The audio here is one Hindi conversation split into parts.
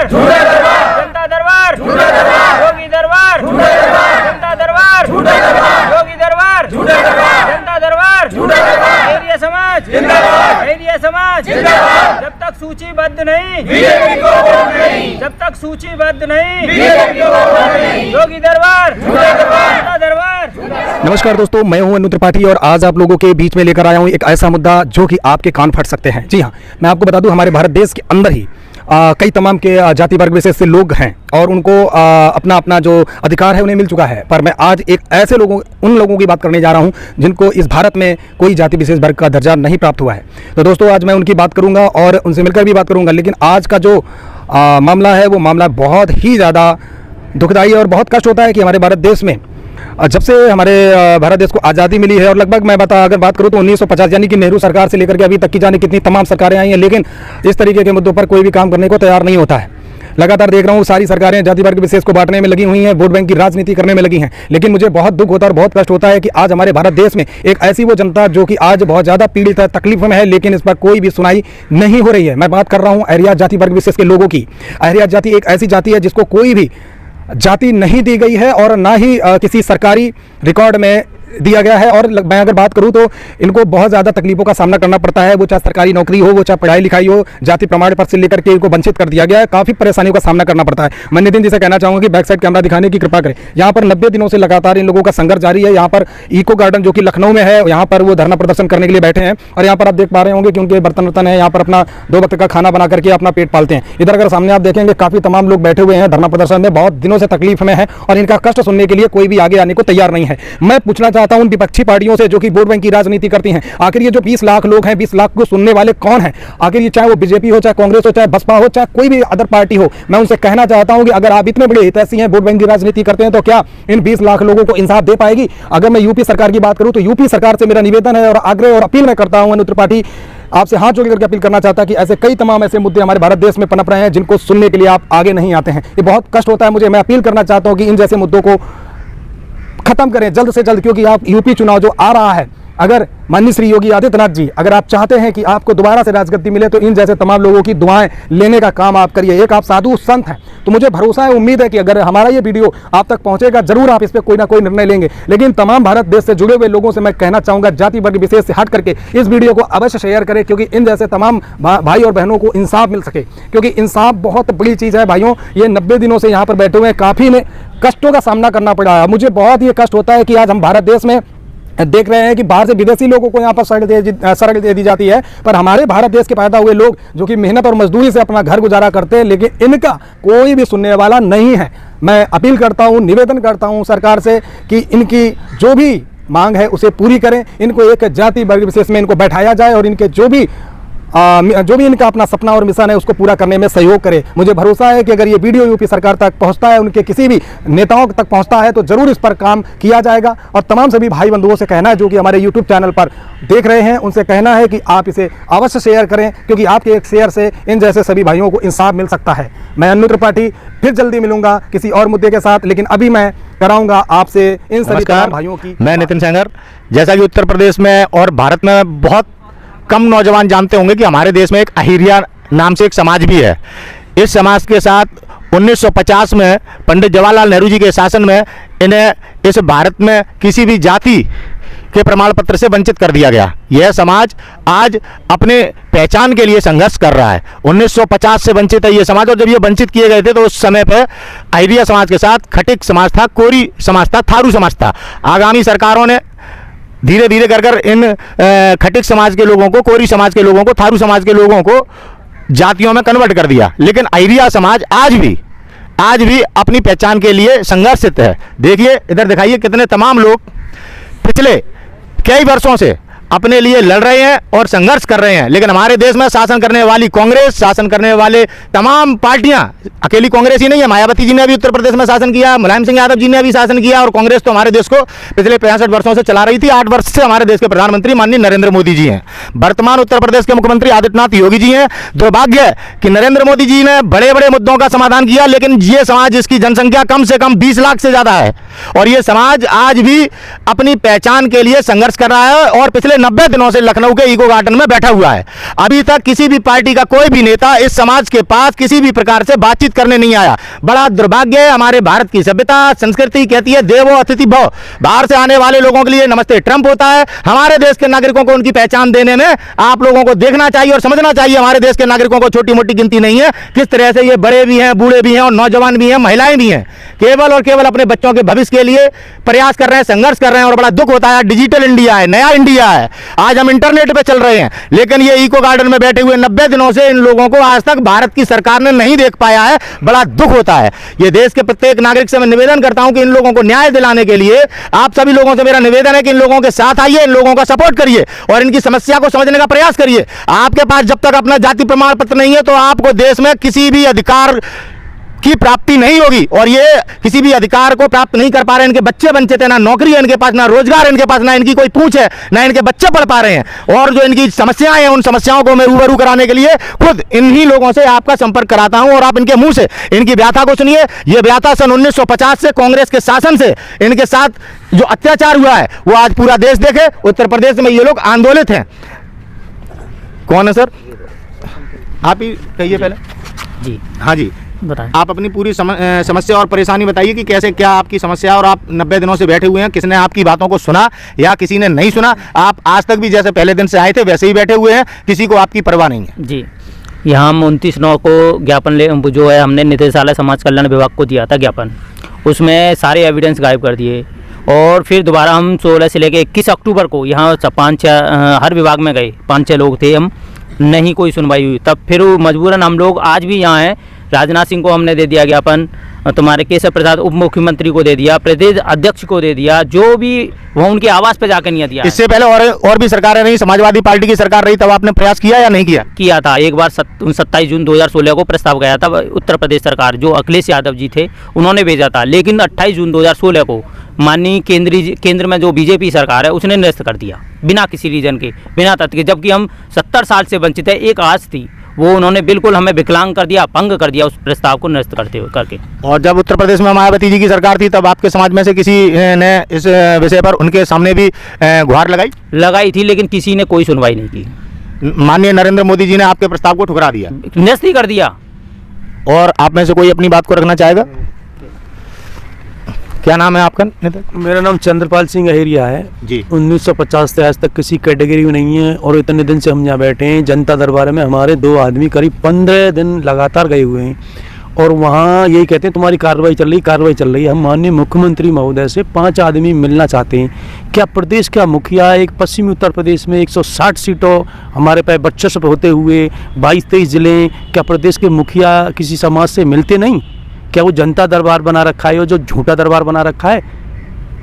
दरबार, जनता दरबार, योगी दरबार, जनता दरबार, योगी दरबार, जनता दरबार, खैरिया समाज, खैरिया समाज, जब तक सूचीबद्ध नहीं, जब तक सूचीबद्ध नहीं, योगी दरबार, जनता दरबार। नमस्कार दोस्तों, मैं हूं अनु त्रिपाठी और आज आप लोगों के बीच में लेकर आया हूं एक ऐसा मुद्दा जो कि आपके कान फट सकते हैं। जी हां, मैं आपको बता दूं, हमारे भारत देश के अंदर ही कई तमाम के जाति वर्ग विशेष से लोग हैं और उनको अपना अपना जो अधिकार है उन्हें मिल चुका है। पर मैं आज एक ऐसे उन लोगों की बात करने जा रहा हूं जिनको इस भारत में कोई जाति विशेष वर्ग का दर्जा नहीं प्राप्त हुआ है। तो दोस्तों, आज मैं उनकी बात करूंगा और उनसे मिलकर भी बात करूंगा। लेकिन आज का जो मामला है वो मामला बहुत ही ज़्यादा दुखदायी और बहुत कष्ट होता है कि हमारे भारत देश में जब से हमारे भारत देश को आज़ादी मिली है और लगभग मैं अगर बात करूं तो 1950 यानी कि नेहरू सरकार से लेकर के अभी तक की जाने कितनी तमाम सरकारें आई हैं, लेकिन इस तरीके के मुद्दों पर कोई भी काम करने को तैयार नहीं होता है। लगातार देख रहा हूँ सारी सरकारें जाति वर्ग विशेष को बांटने में लगी हुई हैं, वोट बैंक की राजनीति करने में लगी हैं। लेकिन मुझे बहुत दुख होता है और बहुत कष्ट होता है कि आज हमारे भारत देश में एक ऐसी वो जनता जो कि आज बहुत ज़्यादा पीड़ित है, तकलीफ में है, लेकिन इस पर कोई भी सुनाई नहीं हो रही है। मैं बात कर रहा हूँ आर्य जाति वर्ग विशेष के लोगों की। आर्य जाति एक ऐसी जाति है जिसको कोई भी जाति नहीं दी गई है और ना ही किसी सरकारी रिकॉर्ड में दिया गया है। और मैं अगर बात करूं तो इनको बहुत ज़्यादा तकलीफों का सामना करना पड़ता है, वो चाहे सरकारी नौकरी हो, वो चाहे पढ़ाई लिखाई हो, जाति प्रमाण पत्र से लेकर के इनको वंचित कर दिया गया है। काफ़ी परेशानियों का सामना करना पड़ता है। मैं नितिन जी से कहना चाहूँगा कि बैक साइड कैमरा दिखाने की कृपा करें। यहाँ पर 90 दिनों से लगातार इन लोगों का संघर्ष जारी है। यहाँ पर इको गार्डन जो कि लखनऊ में है, यहाँ पर वो धरना प्रदर्शन करने के लिए बैठे हैं और यहाँ पर आप देख पा रहे होंगे कि उनके बर्तन वर्तन है, यहाँ पर अपना 2 वक्त का खाना बना करके अपना पेट पालते हैं। इधर अगर सामने आप देखेंगे काफ़ी तमाम लोग बैठे हुए हैं धरना प्रदर्शन में, बहुत दिनों से तकलीफ में है और इनका कष्ट सुनने के लिए कोई भी आगे आने को तैयार नहीं है। मैं पूछना चाहता हूँ विपक्षी पार्टियों से जो कि वोट बैंक की राजनीति करती हैं, आखिर ये जो 20 लाख लोग हैं, 20 लाख को सुनने वाले कौन हैं? आखिर ये चाहे वो बीजेपी हो, चाहे कांग्रेस हो, चाहे बसपा हो, चाहे कोई भी अदर पार्टी हो, मैं उनसे कहना चाहता हूं कि अगर आप इतने बड़े हितैषी हैं, वोट बैंक की राजनीति करते हैं, तो क्या इन 20 लाख लोगों को इंसाफ दे पाएगी? अगर मैं यूपी सरकार की बात करूं तो यूपी सरकार से मेरा निवेदन है और आग्रह और अपील मैं करता हूं, अनु त्रिपाठी आपसे हाथ जोड़ करके अपील करना चाहता कि ऐसे कई तमाम ऐसे मुद्दे हमारे भारत देश में पनप रहे हैं जिनको सुनने के लिए आप आगे नहीं आते हैं। ये बहुत कष्ट होता है मुझे। मैं अपील करना चाहता हूं कि इन जैसे मुद्दों को खत्म करें जल्द से जल्द, क्योंकि आप यूपी चुनाव जो आ रहा है, अगर माननीय श्री योगी आदित्यनाथ जी अगर आप चाहते हैं कि आपको दोबारा से राजगद्दी मिले तो इन जैसे तमाम लोगों की दुआएं लेने का काम आप करिए। एक आप साधु संत हैं, तो मुझे भरोसा है, उम्मीद है कि अगर हमारा ये वीडियो आप तक पहुंचेगा, जरूर आप इस पर कोई ना कोई निर्णय लेंगे। लेकिन तमाम भारत देश से जुड़े हुए लोगों से मैं कहना चाहूँगा, जाति वर्ग विशेष से हट करके इस वीडियो को अवश्य शेयर करें, क्योंकि इन जैसे तमाम भाई और बहनों को इंसाफ मिल सके। क्योंकि इंसाफ बहुत बड़ी चीज़ है भाइयों। ये 90 दिनों से यहाँ पर बैठे हुए हैं, काफ़ी ने कष्टों का सामना करना पड़ा है। मुझे बहुत ये कष्ट होता है कि आज हम भारत देश में देख रहे हैं कि बाहर से विदेशी लोगों को यहाँ पर सड़क दे दी जाती है, पर हमारे भारत देश के पैदा हुए लोग जो कि मेहनत और मजदूरी से अपना घर गुजारा करते हैं, लेकिन इनका कोई भी सुनने वाला नहीं है। मैं अपील करता हूँ, निवेदन करता हूँ सरकार से कि इनकी जो भी मांग है उसे पूरी करें। इनको एक जाति वर्ग विशेष में इनको बैठाया जाए और इनके जो भी इनका अपना सपना और मिशन है उसको पूरा करने में सहयोग करे। मुझे भरोसा है कि अगर ये वीडियो यूपी सरकार तक पहुंचता है, उनके किसी भी नेताओं तक पहुंचता है, तो जरूर इस पर काम किया जाएगा। और तमाम सभी भाई बंधुओं से कहना है जो कि हमारे यूट्यूब चैनल पर देख रहे हैं, उनसे कहना है कि आप इसे अवश्य शेयर करें, क्योंकि आपके एक शेयर से इन जैसे सभी भाइयों को इंसाफ मिल सकता है। मैं अनु त्रिपाठी फिर जल्दी मिलूंगा किसी और मुद्दे के साथ, लेकिन अभी मैं कराऊंगा आपसे इन सभी भाइयों की। मैं नितिन सेंगर। जैसा कि उत्तर प्रदेश में और भारत में बहुत कम नौजवान जानते होंगे कि हमारे देश में एक अहिरिया नाम से एक समाज भी है। इस समाज के साथ 1950 में पंडित जवाहरलाल नेहरू जी के शासन में इन्हें इस भारत में किसी भी जाति के प्रमाण पत्र से वंचित कर दिया गया। यह समाज आज अपने पहचान के लिए संघर्ष कर रहा है। 1950 से वंचित है ये समाज, और जब ये वंचित किए गए थे तो उस समय पर अहिरिया समाज के साथ खटिक समाज था, कोरी समाज था, थारू समाज था। आगामी सरकारों ने धीरे धीरे कर इन खटिक समाज के लोगों को, कोरी समाज के लोगों को, थारू समाज के लोगों को जातियों में कन्वर्ट कर दिया। लेकिन अहिरिया समाज आज भी अपनी पहचान के लिए संघर्षित है। देखिए इधर दिखाइए कितने तमाम लोग पिछले कई वर्षों से अपने लिए लड़ रहे हैं और संघर्ष कर रहे हैं। लेकिन हमारे देश में शासन करने वाली कांग्रेस, शासन करने वाले तमाम पार्टियां, अकेली कांग्रेस ही नहीं है, मायावती जी ने भी उत्तर प्रदेश में शासन किया, मुलायम सिंह यादव जी ने भी शासन किया, और कांग्रेस तो हमारे देश को पिछले 65 वर्षों से चला रही थी। 8 वर्ष से हमारे देश के प्रधानमंत्री माननीय नरेंद्र मोदी जी हैं। वर्तमान उत्तर प्रदेश के मुख्यमंत्री आदित्यनाथ योगी जी हैं। दुर्भाग्य है कि नरेंद्र मोदी जी ने बड़े बड़े मुद्दों का समाधान किया, लेकिन ये समाज जिसकी जनसंख्या कम से कम 20 लाख से ज्यादा है, और ये समाज आज भी अपनी पहचान के लिए संघर्ष कर रहा है। और पिछले 90 दिनों से लखनऊ के इको गार्डन में बैठा हुआ है। अभी तक किसी भी पार्टी का कोई भी नेता इस समाज के पास किसी भी प्रकार से बातचीत करने नहीं आया। बड़ा दुर्भाग्य है। हमारे भारत की सभ्यता संस्कृति कहती है देवो अतिथि भव। बाहर से आने वाले लोगों के लिए नमस्ते ट्रंप होता है। हमारे देश के नागरिकों को उनकी पहचान देने में आप लोगों को देखना चाहिए और समझना चाहिए हमारे देश के नागरिकों को छोटी मोटी गिनती नहीं है। किस तरह से ये बड़े भी हैं, बूढ़े भी हैं और नौजवान भी हैं, महिलाएं भी हैं, केवल और केवल अपने बच्चों के भविष्य के लिए प्रयास कर रहे हैं, संघर्ष कर रहे हैं। और बड़ा दुख होता है, डिजिटल इंडिया है, नया इंडिया है, आज हम इंटरनेट पे चल रहे हैं, लेकिन ये इको गार्डन में बैठे हुए 90 दिनों से इन लोगों को आज तक भारत की सरकार ने नहीं देख पाया है। बड़ा दुख होता है। ये देश के प्रत्येक नागरिक से मैं निवेदन करता हूं कि इन लोगों को न्याय दिलाने के लिए आप सभी लोगों से मेरा निवेदन है कि इन लोगों के साथ आइए, इन लोगों का सपोर्ट करिए और इनकी समस्या को समझने का प्रयास करिए। आपके पास जब तक अपना जाति प्रमाण पत्र नहीं है तो आपको देश में किसी भी अधिकार की प्राप्ति नहीं होगी और ये किसी भी अधिकार को प्राप्त नहीं कर पा रहे हैं। इनके बच्चे वंचित है, ना नौकरी है इनके पास, ना रोजगार है इनके पास, ना इनकी कोई पूछ है, ना इनके बच्चे पढ़ पा रहे हैं। और जो इनकी समस्याएं हैं उन समस्याओं को मैं रूबरू कराने के लिए खुद इन्हीं लोगों से आपका संपर्क कराता हूं और आप इनके मुंह से इनकी व्याथा को सुनिए। ये व्याथा सन 1950 से कांग्रेस के शासन से इनके साथ जो अत्याचार हुआ है वो आज पूरा देश देखे। उत्तर प्रदेश में ये लोग आंदोलित हैं। कौन है सर? आप ही कहिए पहले। जी हाँ जी, बताएं। आप अपनी पूरी समस्या और परेशानी बताइए कि कैसे क्या आपकी समस्या और आप 90 दिनों से बैठे हुए हैं। किसने आपकी बातों को सुना या किसी ने नहीं सुना? आप आज तक भी जैसे पहले दिन से आए थे वैसे ही बैठे हुए हैं, किसी को आपकी परवाह नहीं है? जी, यहाँ हम 29/9 को ज्ञापन जो है हमने निदेशालय समाज कल्याण विभाग को दिया था ज्ञापन। उसमें सारे एविडेंस गायब कर दिए और फिर दोबारा हम 16 से लेकर 21 अक्टूबर को यहाँ 5-6 हर विभाग में गए, 5-6 लोग थे हम, नहीं कोई सुनवाई हुई। तब फिर मजबूरन हम लोग आज भी यहाँ हैं। राजनाथ सिंह को हमने दे दिया ज्ञापन, तुम्हारे केशव प्रसाद उप मुख्यमंत्री को दे दिया, प्रदेश अध्यक्ष को दे दिया, जो भी वो उनके आवास पे जाकर नहीं दिया। इससे पहले और भी सरकारें रही, समाजवादी पार्टी की सरकार रही, तब आपने प्रयास किया या नहीं किया? किया था एक बार 27 जून 2016 को प्रस्ताव गया था। उत्तर प्रदेश सरकार जो अखिलेश यादव जी थे उन्होंने भेजा था, लेकिन 28 जून 2016 को माननीय केंद्र में जो बीजेपी सरकार है उसने निरस्त कर दिया बिना किसी रीजन के, बिना तथ्य के। जबकि हम 70 साल से वंचित है, एक आस थी, वो उन्होंने बिल्कुल हमें विकलांग कर दिया, अपंग कर दिया उस प्रस्ताव को निरस्त करके। और जब उत्तर प्रदेश में मायावती जी की सरकार थी तब आपके समाज में से किसी ने इस विषय पर उनके सामने भी गुहार लगाई थी, लेकिन किसी ने कोई सुनवाई नहीं की। माननीय नरेंद्र मोदी जी ने आपके प्रस्ताव को ठुकरा दिया, निरस्त ही कर दिया। और आप में से कोई अपनी बात को रखना चाहेगा? क्या नाम है आपका? मेरा नाम चंद्रपाल सिंह अहेरिया है जी। 1950 से आज तक किसी कैटेगरी में नहीं है और इतने दिन से हम यहाँ बैठे हैं। जनता दरबार में हमारे 2 आदमी करीब 15 दिन लगातार गए हुए हैं और वहाँ यही कहते हैं तुम्हारी कार्रवाई चल रही है। हम माननीय मुख्यमंत्री महोदय से 5 आदमी मिलना चाहते हैं। क्या प्रदेश का मुखिया एक पश्चिमी उत्तर प्रदेश में 160 सीटों हमारे पास वर्चस्व होते हुए 22-23 जिले, क्या प्रदेश के मुखिया किसी समाज से मिलते नहीं? क्या वो जनता दरबार बना रखा है, वो जो झूठा दरबार बना रखा है?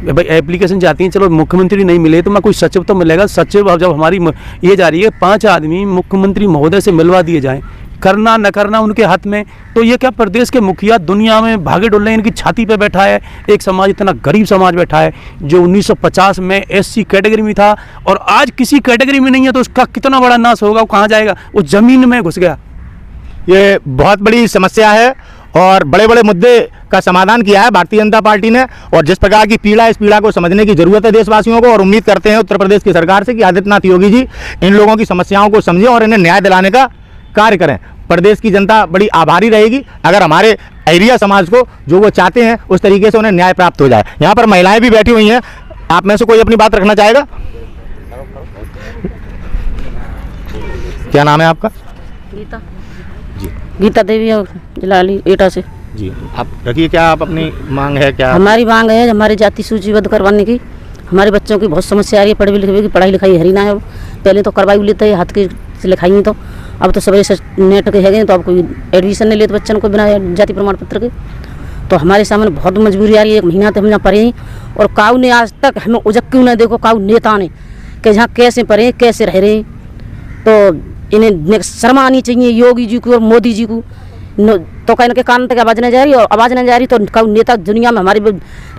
भाई एप्लीकेशन जाती है, चलो मुख्यमंत्री नहीं मिले तो मैं कोई सचिव तो मिलेगा। सचिव जब हमारी ये जा रही है 5 आदमी मुख्यमंत्री महोदय से मिलवा दिए जाएं, करना न करना उनके हाथ में। तो ये क्या प्रदेश के मुखिया दुनिया में भागे डोल रहे हैं, इनकी छाती पे बैठा है एक समाज, इतना गरीब समाज बैठा है जो 1950 में SC कैटेगरी में था और आज किसी कैटेगरी में नहीं है, तो उसका कितना बड़ा नाश होगा, वो कहाँ जाएगा? वो जमीन में घुस गया। ये बहुत बड़ी समस्या है और बड़े बड़े मुद्दे का समाधान किया है भारतीय जनता पार्टी ने। और जिस प्रकार की पीड़ा, इस पीड़ा को समझने की जरूरत है देशवासियों को, और उम्मीद करते हैं उत्तर प्रदेश की सरकार से कि आदित्यनाथ योगी जी इन लोगों की समस्याओं को समझें और इन्हें न्याय दिलाने का कार्य करें। प्रदेश की जनता बड़ी आभारी रहेगी अगर हमारे अहिरिया समाज को जो वो चाहते हैं उस तरीके से उन्हें न्याय प्राप्त हो जाए। यहाँ पर महिलाएं भी बैठी हुई हैं, आप में से कोई अपनी बात रखना चाहेगा? क्या नाम है आपका? गीता जी। गीता देवी और जलाली एटा से जी। आप रखिए, क्या आप अपनी मांग है? क्या हमारी मांग है हमारी जाति सूचीबद्ध करवाने की। हमारे बच्चों की बहुत समस्या आ रही है, पढ़े लिखे की पढ़ाई लिखाई हरी ना है। पहले तो करवाई लेते हैं हाथ की से लिखाई, तो अब तो सवेरे से नेट के है तो अब कोई एडमिशन नहीं लेते बच्चों को बिना जाति प्रमाण पत्र के। तो हमारे सामने बहुत मजबूरी आ रही है। 1 महीना तो हम यहाँ पढ़े हैं और काऊ ने आज तक हमें उजक क्यों ना देखो, काऊ नेता ने कि यहाँ कैसे पढ़े कैसे रह रहे हैं। तो इन्हें शर्म आनी चाहिए योगी जी को और मोदी जी को। तो कहीं के कान तक आवाज़ नहीं जा रही और आवाज़ नहीं जा रही, तो काऊ नेता दुनिया में हमारी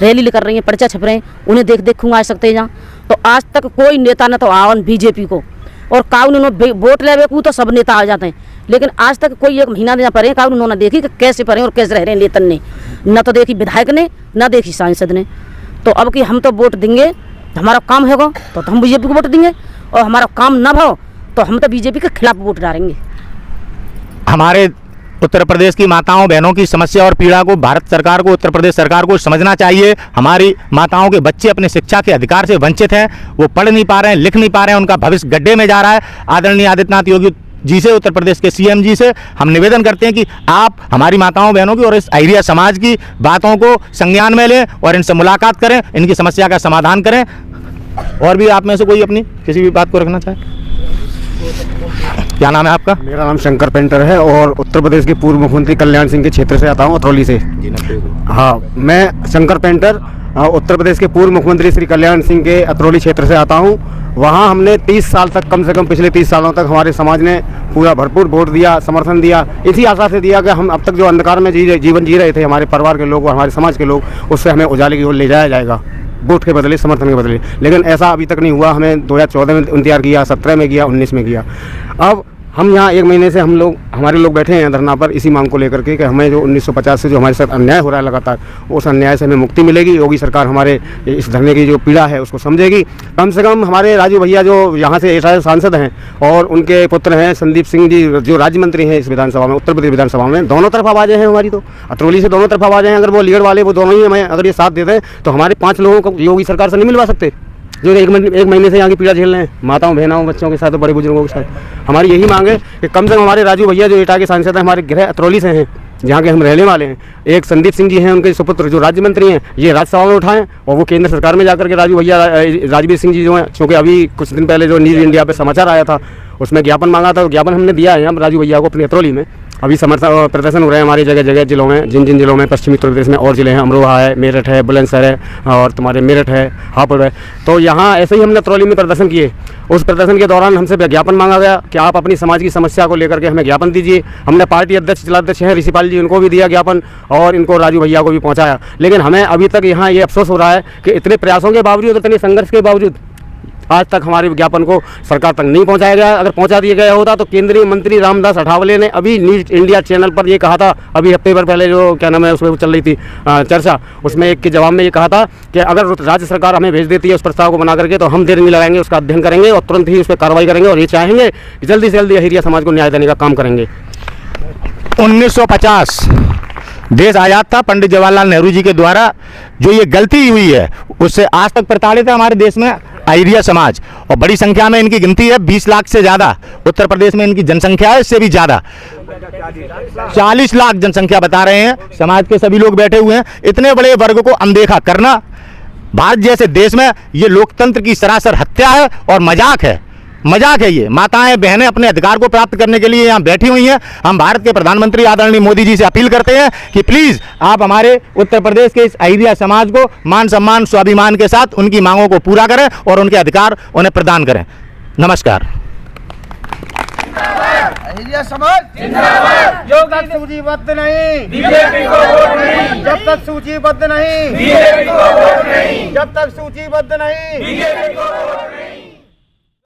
रैली कर रही है, पर्चा छप रहे हैं, उन्हें देख आ सकते हैं यहाँ। तो आज तक कोई नेता न तो आवन बीजेपी को, और काऊ ने वोट ले को तो सब नेता आ जाते हैं, लेकिन आज तक कोई 1 महीना यहाँ पढ़े काऊ उन्होंने देखी कि कैसे पढ़े और कैसे रह रहे हैं नेतन ने, न तो देखी विधायक ने न देखी सांसद ने। तो अब कि हम तो वोट देंगे, हमारा काम होगा तो हम बीजेपी को वोट देंगे, और हमारा काम न हो तो हम तो बीजेपी के खिलाफ वोट डालेंगे। हमारे उत्तर प्रदेश की माताओं बहनों की समस्या और पीड़ा को भारत सरकार को, उत्तर प्रदेश सरकार को समझना चाहिए। हमारी माताओं के बच्चे अपने शिक्षा के अधिकार से वंचित हैं, वो पढ़ नहीं पा रहे हैं, लिख नहीं पा रहे हैं, उनका भविष्य गड्ढे में जा रहा है। आदरणीय आदित्यनाथ योगी जी से, उत्तर प्रदेश के सीएम जी से हम निवेदन करते हैं कि आप हमारी माताओं बहनों की और इस अहिरिया समाज की बातों को संज्ञान में लें और इनसे मुलाकात करें, इनकी समस्या का समाधान करें। और भी आप में से कोई अपनी किसी भी बात को रखना चाहे? क्या नाम है आपका? मेरा नाम शंकर पेंटर है और उत्तर प्रदेश के पूर्व मुख्यमंत्री कल्याण सिंह के क्षेत्र से आता हूँ, अतरौली से। हाँ, मैं शंकर पेंटर उत्तर प्रदेश के पूर्व मुख्यमंत्री श्री कल्याण सिंह के अतरौली क्षेत्र से आता हूँ। वहाँ हमने 30 साल तक, कम से कम पिछले 30 सालों तक हमारे समाज ने पूरा भरपूर वोट दिया, समर्थन दिया, इसी आशा से दिया कि हम अब तक जो अंधकार में जीवन जी रहे थे हमारे परिवार के लोग और हमारे समाज के लोग, उससे हमें उजाले की ओर ले जाया जाएगा वोट के बदले, समर्थन के बदले। लेकिन ऐसा अभी तक नहीं हुआ। हमें 2014 में इंतजार किया, 17 में किया, 19 में किया। अब हम यहाँ 1 महीने से हमारे लोग बैठे हैं धरना पर इसी मांग को लेकर के कि हमें जो 1950 से जो हमारे साथ अन्याय हो रहा है लगातार, उस अन्याय से हमें मुक्ति मिलेगी। योगी सरकार हमारे इस धरने की जो पीड़ा है उसको समझेगी। कम से कम हमारे राजू भैया जो यहाँ से सांसद हैं और उनके पुत्र हैं संदीप सिंह जी जो राज्य मंत्री हैं इस विधानसभा में, उत्तर प्रदेश विधानसभा में, दोनों तरफ आवाज़ें हैं हमारी, तो अतरौली से दोनों तरफ आवाज़ें हैं। अगर वो लीडर वाले वो दोनों ही हमें अगर ये साथ देते हैं तो हमारे 5 लोगों को योगी सरकार से नहीं मिलवा सकते जो 1 महीने से यहाँ की पीड़ा झेल रहे हैं, माताओं बहनों बच्चों के साथ और बड़े बुजुर्गों के साथ। हमारी यही मांग है कि कम से कम हमारे राजू भैया जो एटा के सांसद हैं, हमारे गृह अतरौली से हैं, जहाँ के हम रहने वाले हैं, एक संदीप सिंह जी हैं, उनके सुपुत्र जो राज्य मंत्री हैं, ये राज्यसभा में उठाएं और वो केंद्र सरकार में जाकर के राजू भैया राजवीर सिंह जी जो हैं, चूँकि अभी कुछ दिन पहले जो न्यूज़ इंडिया पर समाचार आया था उसमें ज्ञापन मांगा था, ज्ञापन हमने दिया है हम राजू भैया को अपनी अतरौली में। अभी समर्थन प्रदर्शन हो रहे हैं हमारी जगह जगह जिलों में, जिन जिलों में पश्चिमी उत्तर प्रदेश में और जिले हैं, अमरोहा है, मेरठ है, बुलंदशहर है और तुम्हारे मेरठ है, हापुड़ है। तो यहाँ ऐसे ही हमने अतरौली में प्रदर्शन किए। उस प्रदर्शन के दौरान हमसे ज्ञापन मांगा गया कि आप अपनी समाज की समस्या को लेकर के हमें ज्ञापन दीजिए। हमने पार्टी अध्यक्ष जिलाध्यक्ष हैं ऋषिपाल जी, उनको भी दिया ज्ञापन और इनको राजू भैया को भी पहुँचाया। लेकिन हमें अभी तक यहाँ ये अफसोस हो रहा है कि इतने प्रयासों के बावजूद, इतने संघर्ष के बावजूद आज तक हमारे विज्ञापन को सरकार तक नहीं पहुंचाया गया। अगर पहुंचा दिया गया होता तो केंद्रीय मंत्री रामदास अठावले ने अभी न्यूज़ इंडिया चैनल पर ये कहा था, अभी हफ्ते भर पहले जो क्या नाम है उसमें चल रही थी चर्चा, उसमें एक के जवाब में ये कहा था कि अगर राज्य सरकार हमें भेज देती है उस प्रस्ताव को बना करके तो हम देर नहीं लगाएंगे, उसका अध्ययन करेंगे और तुरंत ही उस पर कार्रवाई करेंगे और ये चाहेंगे कि जल्दी से जल्दी अहिरिया समाज को न्याय देने का काम करेंगे। 1950 देश आज़ाद था, पंडित जवाहरलाल नेहरू जी के द्वारा जो ये गलती हुई है उससे आज तक प्रताड़ित है हमारे देश में अहिरिया समाज, और बड़ी संख्या में इनकी गिनती है, 20 लाख से ज़्यादा उत्तर प्रदेश में इनकी जनसंख्या है, इससे भी ज़्यादा 40 लाख जनसंख्या बता रहे हैं। समाज के सभी लोग बैठे हुए हैं। इतने बड़े वर्ग को अनदेखा करना भारत जैसे देश में ये लोकतंत्र की सरासर हत्या है और मजाक है, मजाक है। ये माताएं बहनें अपने अधिकार को प्राप्त करने के लिए यहाँ बैठी हुई हैं। हम भारत के प्रधानमंत्री आदरणीय मोदी जी से अपील करते हैं कि प्लीज़ आप हमारे उत्तर प्रदेश के इस अहिरिया समाज को मान सम्मान स्वाभिमान के साथ उनकी मांगों को पूरा करें और उनके अधिकार उन्हें प्रदान करें। नमस्कार। अहिरिया समाज जिंदाबाद। जब तक सूचीबद्ध नहीं बीजेपी को वोट नहीं, जब तक सूचीबद्ध नहीं बीजेपी को वोट नहीं, जब तक सूचीबद्ध नहीं बीजेपी को वोट नहीं।